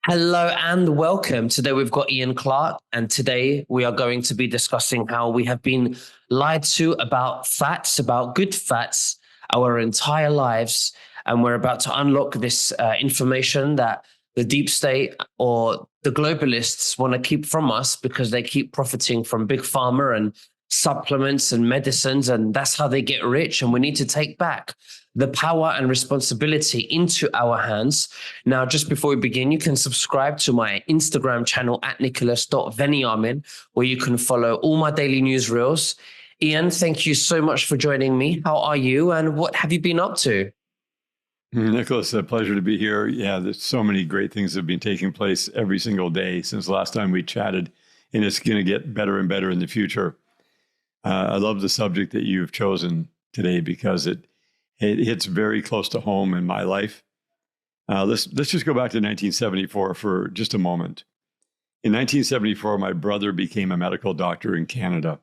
Hello and welcome. Today we've got Ian Clark, and today we are going to be discussing how we have been lied to about fats, about good fats, our entire lives. And we're about to unlock this information that the deep state or the globalists want to keep from us because they keep profiting from big pharma and supplements and medicines. And that's how they get rich. And we need to take back the power and responsibility into our hands. Now, just before we begin, you can subscribe to my Instagram channel at nicholas.veniamin, where you can follow all my daily newsreels. Ian, thank you so much for joining me. How are you and what have you been up to? Nicholas, a pleasure to be here. Yeah, there's so many great things that have been taking place every single day since the last time we chatted, and it's going to get better and better in the future. I love the subject that you've chosen today because it hits very close to home in my life. Let's just go back to 1974 for just a moment. In 1974, my brother became a medical doctor in Canada,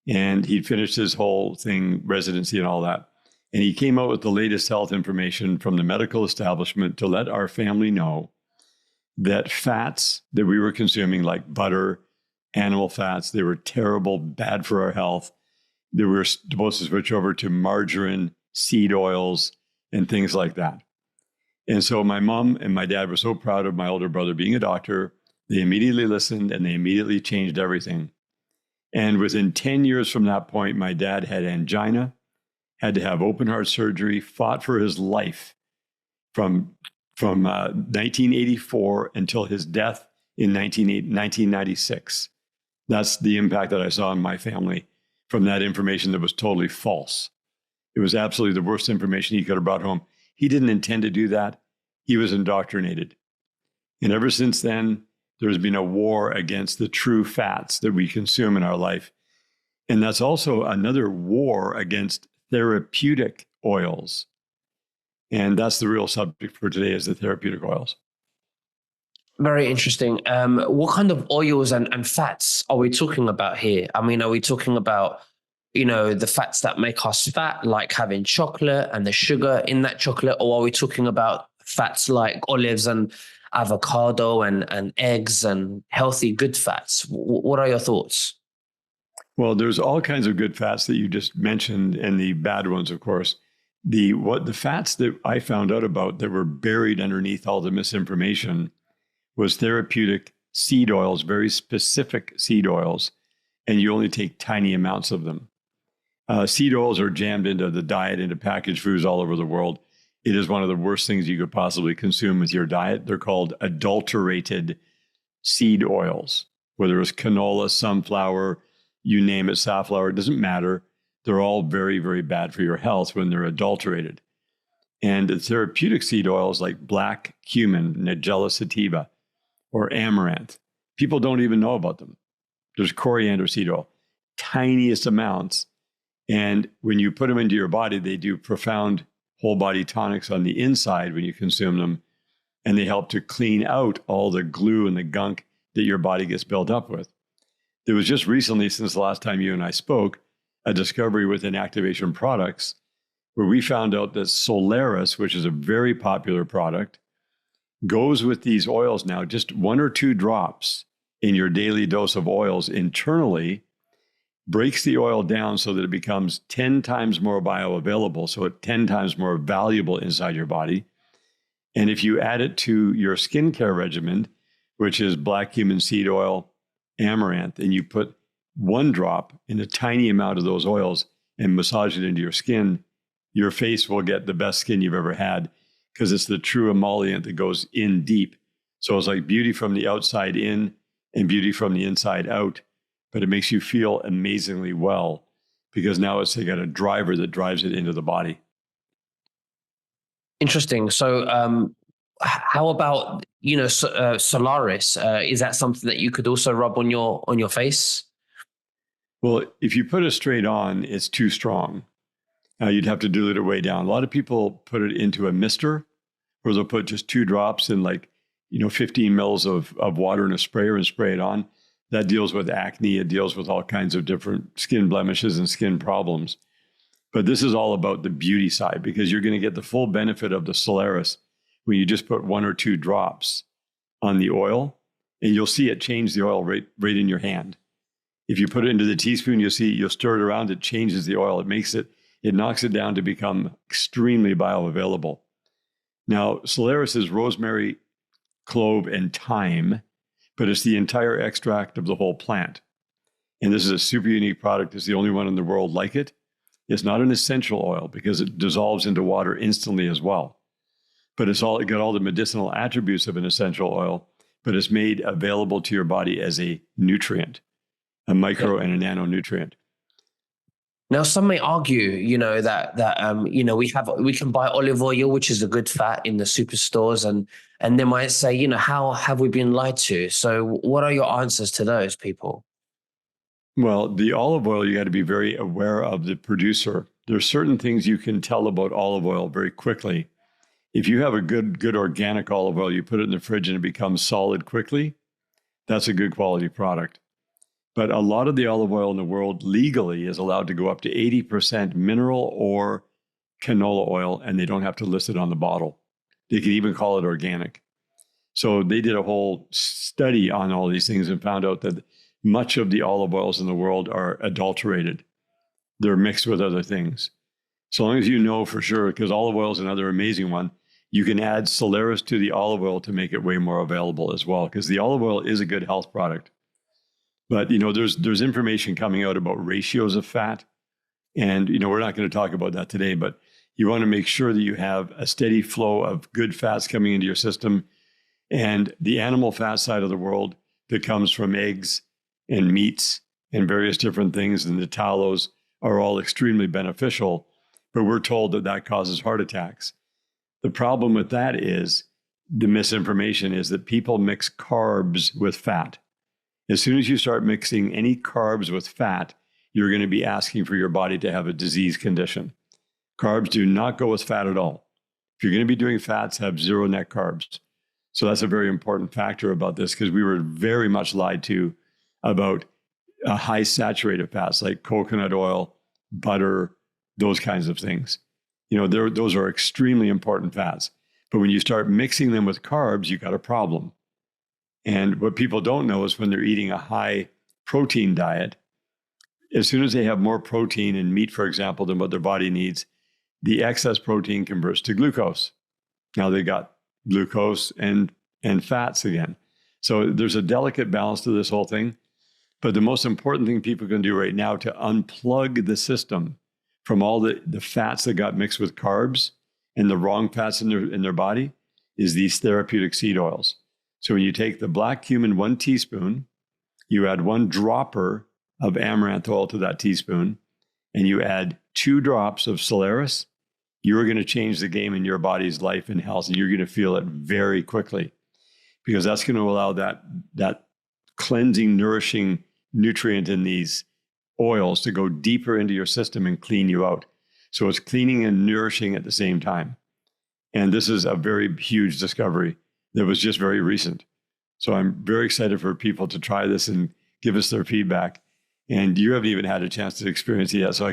and he'd finished his whole thing, residency and all that. And he came out with the latest health information from the medical establishment to let our family know that fats that we were consuming, like butter, animal fats, they were terrible, bad for our health. They were supposed to switch over to margarine, seed oils, and things like that. And so my mom and my dad were so proud of my older brother being a doctor. They immediately listened and they immediately changed everything. And within 10 years from that point, my dad had angina, had to have open heart surgery, fought for his life from 1984 until his death in 1996. That's the impact that I saw in my family from that information that was totally false. It was absolutely the worst information he could have brought home. He didn't intend to do that. He was indoctrinated. And ever since then, there's been a war against the true fats that we consume in our life. And that's also another war against therapeutic oils. And that's the real subject for today, is the therapeutic oils. Very interesting. What kind of oils and fats are we talking about here? I mean, are we talking about, the fats that make us fat, like having chocolate and the sugar in that chocolate? Or are we talking about fats like olives and avocado and eggs and healthy, good fats? What are your thoughts? Well, there's all kinds of good fats that you just mentioned, and the bad ones, of course. The fats that I found out about that were buried underneath all the misinformation was therapeutic seed oils, very specific seed oils, and you only take tiny amounts of them. Seed oils are jammed into the diet, into packaged foods all over the world. It is one of the worst things you could possibly consume with your diet. They're called adulterated seed oils, whether it's canola, sunflower, you name it, safflower, it doesn't matter. They're all very, very bad for your health when they're adulterated. And the therapeutic seed oils like black cumin, Nigella sativa, or amaranth, people don't even know about them. There's coriander seed oil, tiniest amounts. And when you put them into your body, they do profound whole body tonics on the inside when you consume them. And they help to clean out all the glue and the gunk that your body gets built up with. There was just recently, since the last time you and I spoke, a discovery within Activation Products where we found out that Solaris, which is a very popular product, goes with these oils now, just 1 or 2 drops in your daily dose of oils internally, breaks the oil down so that it becomes 10 times more bioavailable, so it's 10 times more valuable inside your body. And if you add it to your skincare regimen, which is black cumin seed oil, amaranth, and you put 1 drop in a tiny amount of those oils and massage it into your skin, your face will get the best skin you've ever had because it's the true emollient that goes in deep. So it's like beauty from the outside in and beauty from the inside out, but it makes you feel amazingly well because now it's got a driver that drives it into the body. Interesting. So, how about Solaris? Is that something that you could also rub on your face? Well, if you put it straight on, it's too strong. You'd have to dilute it way down. A lot of people put it into a mister, where they'll put just 2 drops in 15 mils of water in a sprayer and spray it on. That deals with acne. It deals with all kinds of different skin blemishes and skin problems. But this is all about the beauty side because you're going to get the full benefit of the Solaris when you just put 1 or 2 drops on the oil, and you'll see it change the oil right in your hand. If you put it into the teaspoon, you'll stir it around, it changes the oil. It knocks it down to become extremely bioavailable. Now, Solaris is rosemary, clove, and thyme, but it's the entire extract of the whole plant. And this is a super unique product. It's the only one in the world like it. It's not an essential oil because it dissolves into water instantly as well. But it got all the medicinal attributes of an essential oil, but it's made available to your body as a nutrient, a micro and a nano nutrient. Now, some may argue, we can buy olive oil, which is a good fat, in the superstores, and they might say, how have we been lied to? So, what are your answers to those people? Well, the olive oil, you got to be very aware of the producer. There's certain things you can tell about olive oil very quickly. If you have a good organic olive oil, you put it in the fridge and it becomes solid quickly, that's a good quality product. But a lot of the olive oil in the world legally is allowed to go up to 80% mineral or canola oil, and they don't have to list it on the bottle. They can even call it organic. So they did a whole study on all these things and found out that much of the olive oils in the world are adulterated. They're mixed with other things. So long as you know for sure, because olive oil is another amazing one, you can add Solaris to the olive oil to make it way more available as well, because the olive oil is a good health product. But, there's information coming out about ratios of fat. And, we're not going to talk about that today, but you want to make sure that you have a steady flow of good fats coming into your system. And the animal fat side of the world that comes from eggs and meats and various different things, and the tallows are all extremely beneficial. But we're told that causes heart attacks. The problem with that is the misinformation is that people mix carbs with fat. As soon as you start mixing any carbs with fat, you're going to be asking for your body to have a disease condition. Carbs do not go with fat at all. If you're going to be doing fats, have zero net carbs. So that's a very important factor about this, because we were very much lied to about high saturated fats like coconut oil, butter, those kinds of things. Those are extremely important fats. But when you start mixing them with carbs, you got a problem. And what people don't know is when they're eating a high protein diet, as soon as they have more protein in meat, for example, than what their body needs, the excess protein converts to glucose. Now they got glucose and fats again. So there's a delicate balance to this whole thing. But the most important thing people can do right now to unplug the system from all the fats that got mixed with carbs and the wrong fats in their body is these therapeutic seed oils. So when you take the black cumin, 1 teaspoon, you add 1 dropper of amaranth oil to that teaspoon, and you add 2 drops of Solaris, you're going to change the game in your body's life and health, and you're going to feel it very quickly, because that's going to allow that cleansing, nourishing nutrient in these oils to go deeper into your system and clean you out. So it's cleaning and nourishing at the same time. And this is a very huge discovery that was just very recent. So I'm very excited for people to try this and give us their feedback. And you haven't even had a chance to experience it yet. So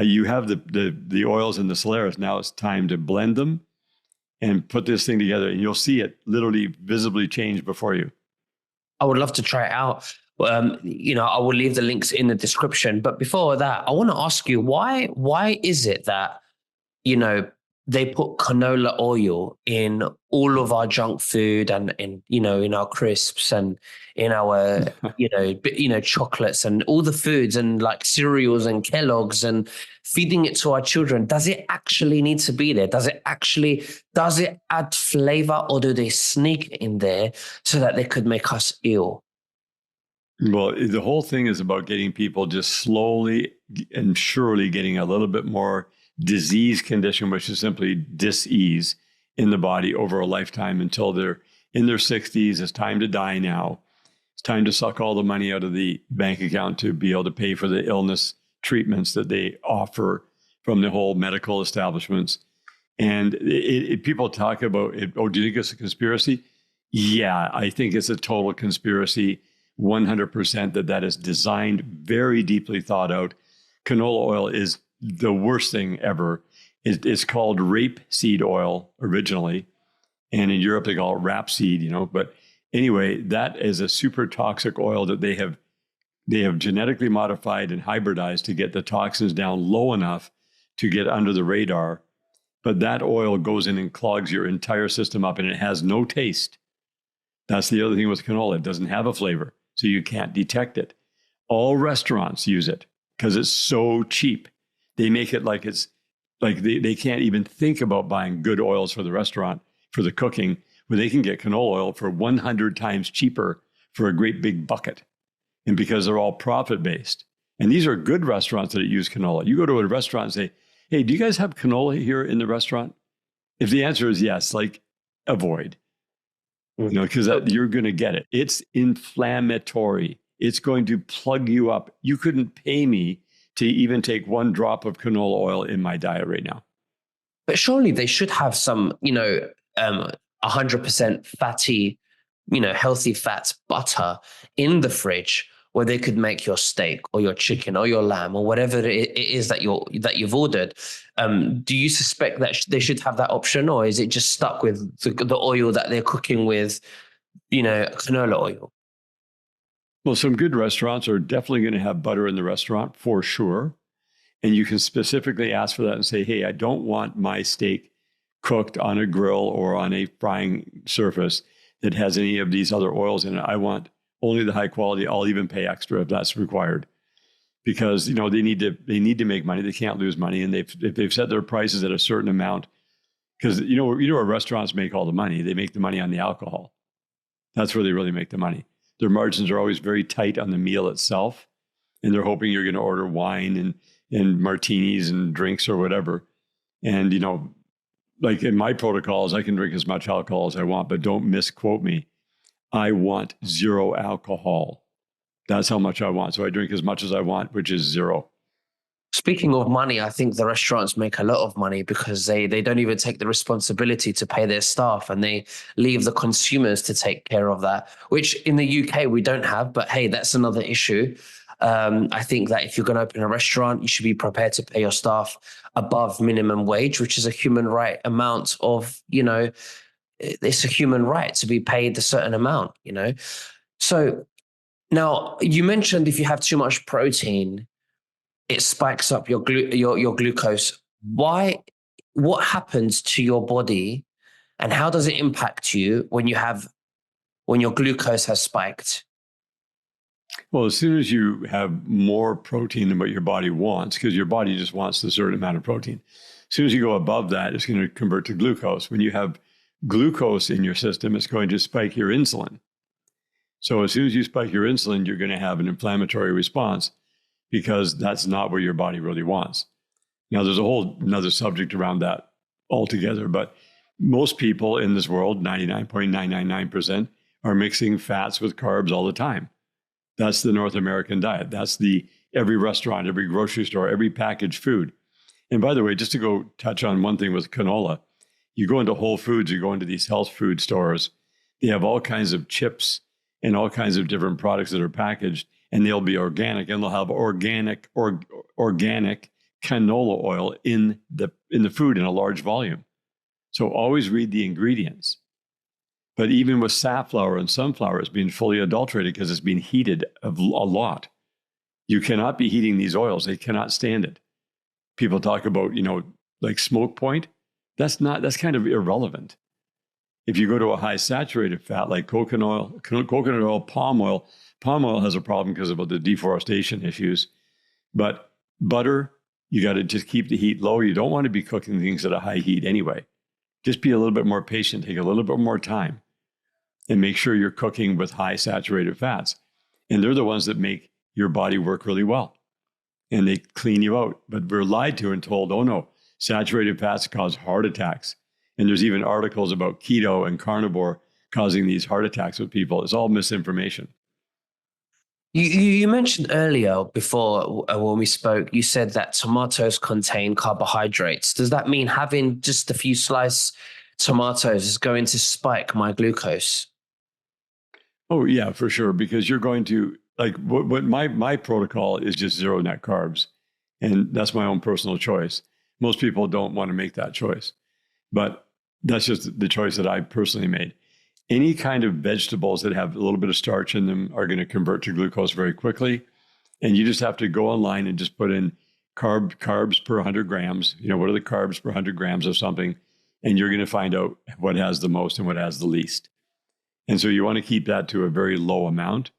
you have the oils and the Solaris. Now it's time to blend them and put this thing together, and you'll see it literally visibly change before you. I would love to try it out. I will leave the links in the description. But before that, I want to ask you, why is it that, they put canola oil in all of our junk food and in our crisps and in our, chocolates and all the foods and like cereals and Kellogg's, and feeding it to our children? Does it actually need to be there? Does it add flavor, or do they sneak it in there so that they could make us ill? Well, the whole thing is about getting people just slowly and surely getting a little bit more disease condition, which is simply dis-ease in the body over a lifetime until they're in their 60s. It's time to die now. It's time to suck all the money out of the bank account to be able to pay for the illness treatments that they offer from the whole medical establishments. And people talk about it. Oh, do you think it's a conspiracy? Yeah, I think it's a total conspiracy. 100% that is designed, very deeply thought out. Canola oil is the worst thing ever. It's called rapeseed oil originally. And in Europe, they call it rapeseed, But anyway, that is a super toxic oil that they have genetically modified and hybridized to get the toxins down low enough to get under the radar. But that oil goes in and clogs your entire system up, and it has no taste. That's the other thing with canola. It doesn't have a flavor, so you can't detect it. All restaurants use it because it's so cheap. They make it like it's like they can't even think about buying good oils for the restaurant, for the cooking, where they can get canola oil for 100 times cheaper for a great big bucket. And because they're all profit-based. And these are good restaurants that use canola. You go to a restaurant and say, hey, do you guys have canola here in the restaurant? If the answer is yes, like avoid, because you're going to get it. It's inflammatory. It's going to plug you up. You couldn't pay me to even take one drop of canola oil in my diet right now. But surely they should have some, 100% fatty, healthy fats butter in the fridge where they could make your steak or your chicken or your lamb or whatever it is that you've ordered. Do you suspect that they should have that option, or is it just stuck with the oil that they're cooking with, canola oil? Well, some good restaurants are definitely going to have butter in the restaurant for sure. And you can specifically ask for that and say, hey, I don't want my steak cooked on a grill or on a frying surface that has any of these other oils in it. I want only the high quality. I'll even pay extra if that's required, because they need to make money. They can't lose money, and if they've set their prices at a certain amount, because where restaurants make all the money. They make the money on the alcohol. That's where they really make the money. Their margins are always very tight on the meal itself, and they're hoping you're going to order wine and martinis and drinks or whatever. And like in my protocols, I can drink as much alcohol as I want, but don't misquote me. I want zero alcohol. That's how much I want. So I drink as much as I want, which is zero. Speaking of money, I think the restaurants make a lot of money because they don't even take the responsibility to pay their staff, and they leave the consumers to take care of that, which in the UK we don't have. But hey, that's another issue. I think that if you're going to open a restaurant, you should be prepared to pay your staff above minimum wage, which is a human right amount of, it's a human right to be paid a certain amount, So now you mentioned if you have too much protein, it spikes up your glucose. Why? What happens to your body, and how does it impact you when your glucose has spiked? Well, as soon as you have more protein than what your body wants, because your body just wants a certain amount of protein, as soon as you go above that, it's going to convert to glucose. When you have glucose in your system, it's going to spike your insulin. So as soon as you spike your insulin, you're going to have an inflammatory response, because that's not what your body really wants. Now, there's a whole another subject around that altogether, but most people in this world, 99.999%, are mixing fats with carbs all the time. That's the North American diet. That's every restaurant, every grocery store, every packaged food. And by the way, just to go touch on one thing with canola, you go into Whole Foods, you go into these health food stores, they have all kinds of chips and all kinds of different products that are packaged, and they'll be organic, and they'll have organic canola oil in the food in a large volume. So always read the ingredients. But even with safflower and sunflower, it's being fully adulterated because it's being heated a lot. You cannot be heating these oils. They cannot stand it. People talk about, like smoke point. That's kind of irrelevant. If you go to a high saturated fat like coconut oil, palm oil has a problem because of the deforestation issues. But butter, you got to just keep the heat low. You don't want to be cooking things at a high heat anyway. Just be a little bit more patient, take a little bit more time, and make sure you're cooking with high saturated fats. And they're the ones that make your body work really well. And they clean you out. But we're lied to and told, oh no, saturated fats cause heart attacks. And there's even articles about keto and carnivore causing these heart attacks with people. It's all misinformation. You mentioned earlier before when we spoke, you said that tomatoes contain carbohydrates. Does that mean having just a few sliced tomatoes is going to spike my glucose? Oh yeah, for sure. Because you're going to what my protocol is just zero net carbs. And that's my own personal choice. Most people don't want to make that choice. But That's just the choice that I personally made. Any kind of vegetables that have a little bit of starch in them are going to convert to glucose very quickly. And you just have to go online and just put in carbs per 100 grams. What are the carbs per 100 grams of something? And you're going to find out what has the most and what has the least. And so you want to keep that to a very low amount.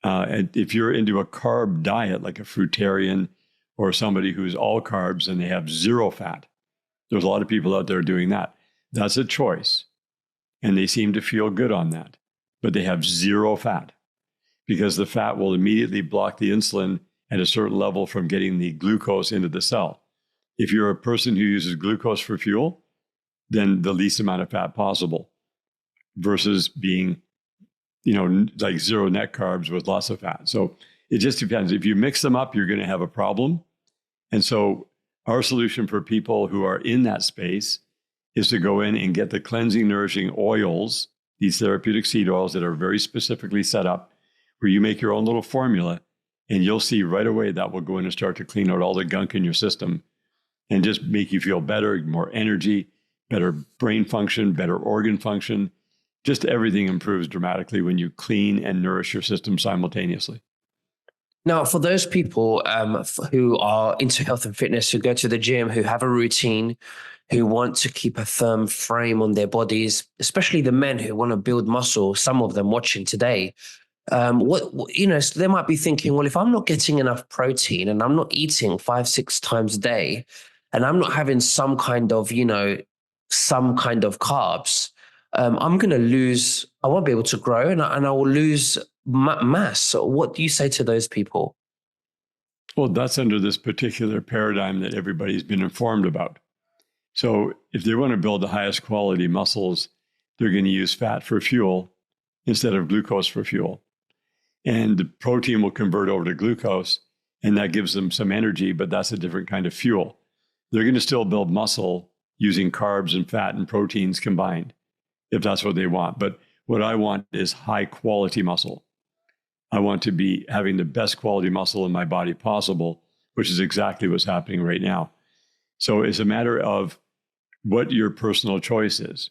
And if you're into a carb diet, like a fruitarian or somebody who's all carbs and they have zero fat, there's a lot of people out there doing that. That's a choice. And they seem to feel good on that. But they have zero fat because the fat will immediately block the insulin at a certain level from getting the glucose into the cell. If you're a person who uses glucose for fuel, then the least amount of fat possible versus being, like zero net carbs with lots of fat. So it just depends. If you mix them up, you're going to have a problem. And so our solution for people who are in that space is to go in and get the cleansing, nourishing oils, these therapeutic seed oils that are very specifically set up, where you make your own little formula, and you'll see right away that will go in and start to clean out all the gunk in your system and just make you feel better, more energy, better brain function, better organ function. Just everything improves dramatically when you clean and nourish your system simultaneously. Now, for those people who are into health and fitness, who go to the gym, who have a routine, who want to keep a firm frame on their bodies, especially the men who want to build muscle, some of them watching today, so they might be thinking, well, if I'm not getting enough protein and I'm not eating 5-6 times a day, and I'm not having some kind of carbs, I'm going to lose. I won't be able to grow, and I will lose mass. So what do you say to those people? Well, that's under this particular paradigm that everybody's been informed about. So if they want to build the highest quality muscles, they're going to use fat for fuel instead of glucose for fuel. And the protein will convert over to glucose, and that gives them some energy, but that's a different kind of fuel. They're going to still build muscle using carbs and fat and proteins combined, if that's what they want. But what I want is high quality muscle. I want to be having the best quality muscle in my body possible, which is exactly what's happening right now. So it's a matter of what your personal choice is.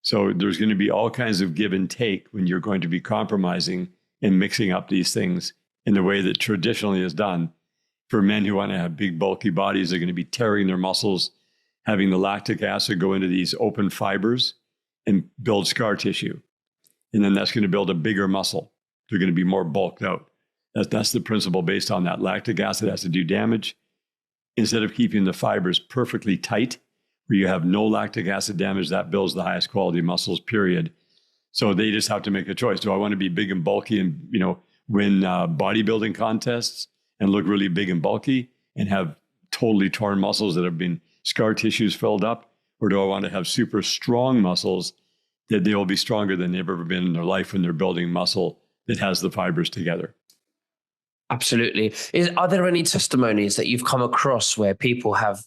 So there's going to be all kinds of give and take when you're going to be compromising and mixing up these things in the way that traditionally is done. For men who want to have big, bulky bodies, they're going to be tearing their muscles, having the lactic acid go into these open fibers and build scar tissue. And then that's going to build a bigger muscle. They're going to be more bulked out. That's the principle based on that. Lactic acid has to do damage. Instead of keeping the fibers perfectly tight, where you have no lactic acid damage, that builds the highest quality muscles, period. So they just have to make a choice. Do I want to be big and bulky and, win bodybuilding contests and look really big and bulky and have totally torn muscles that have been scar tissues filled up? Or do I want to have super strong muscles that they will be stronger than they've ever been in their life when they're building muscle that has the fibers together? Absolutely. Are there any testimonies that you've come across where people have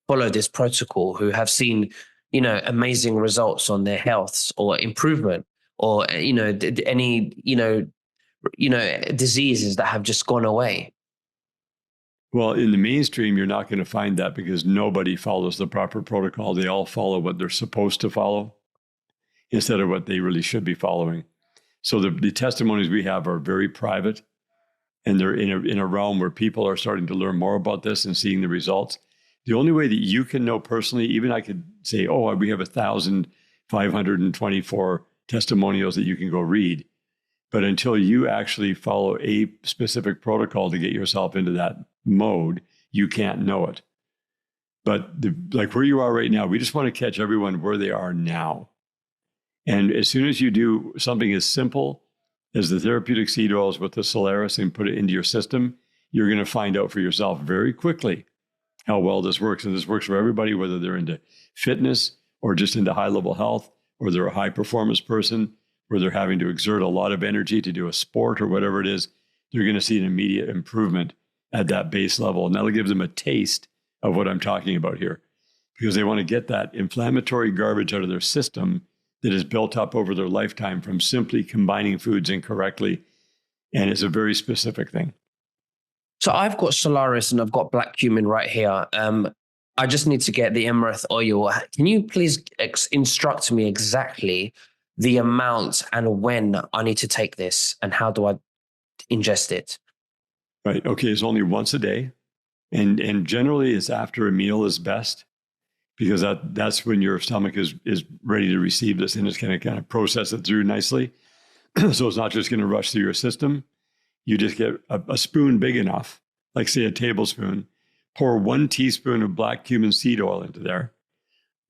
followed this protocol, who have seen, amazing results on their health or improvement, or, any, diseases that have just gone away? Well, in the mainstream, you're not going to find that because nobody follows the proper protocol. They all follow what they're supposed to follow instead of what they really should be following. So the testimonies we have are very private, and they're in a realm where people are starting to learn more about this and seeing the results. The only way that you can know personally, even I could say, we have 1,524 testimonials that you can go read. But until you actually follow a specific protocol to get yourself into that mode, you can't know it. But like where you are right now, we just want to catch everyone where they are now. And as soon as you do something as simple as the therapeutic seed oils with the Solaris and put it into your system, you're going to find out for yourself very quickly how well this works. And this works for everybody, whether they're into fitness or just into high-level health, or they're a high-performance person, where they're having to exert a lot of energy to do a sport or whatever it is. They're going to see an immediate improvement at that base level. And that'll give them a taste of what I'm talking about here, because they want to get that inflammatory garbage out of their system that is built up over their lifetime from simply combining foods incorrectly. And it's a very specific thing. So I've got Solaris and I've got black cumin right here. I just need to get the Emirath oil. Can you please instruct me exactly the amount and when I need to take this and how do I ingest it? Right. Okay. It's only once a day. And generally it's after a meal is best because that's when your stomach is ready to receive this and it's going to kind of process it through nicely. So it's not just going to rush through your system. You just get a spoon big enough, like say a tablespoon, pour 1 teaspoon of black cumin seed oil into there,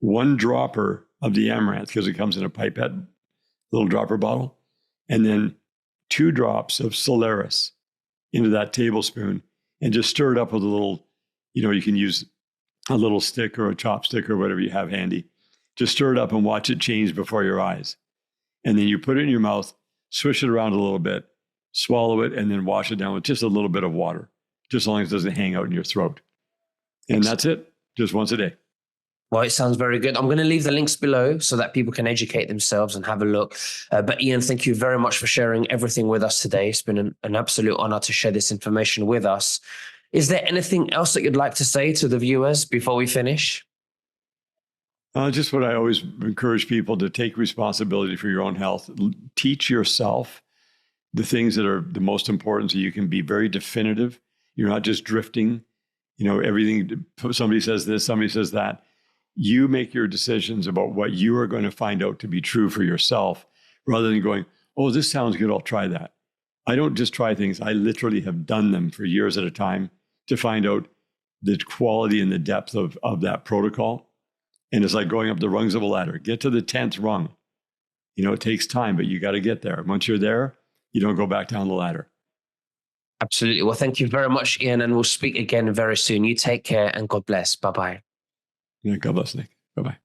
1 dropper of the amaranth, because it comes in a pipette, little dropper bottle, and then 2 drops of Solaris into that tablespoon and just stir it up with a little, you can use a little stick or a chopstick or whatever you have handy. Just stir it up and watch it change before your eyes. And then you put it in your mouth, swish it around a little bit, swallow it, and then wash it down with just a little bit of water, just as long as it doesn't hang out in your throat. And that's it, just once a day. Well, it sounds very good. I'm going to leave the links below so that people can educate themselves and have a look. But Ian, thank you very much for sharing everything with us today. It's been an absolute honor to share this information with us. Is there anything else that you'd like to say to the viewers before we finish? Just what I always encourage people to take responsibility for your own health. Teach yourself the things that are the most important so you can be very definitive. You're not just drifting, everything, somebody says this, somebody says that. You make your decisions about what you are going to find out to be true for yourself rather than going, oh, this sounds good, I'll try that. I don't just try things. I literally have done them for years at a time to find out the quality and the depth of that protocol. And it's like going up the rungs of a ladder. Get to the 10th rung. It takes time, but you got to get there. Once you're there, you don't go back down the ladder. Absolutely. Well, thank you very much, Ian, and we'll speak again very soon. You take care and God bless. Bye-bye. Yeah, God bless, Nick. Bye-bye.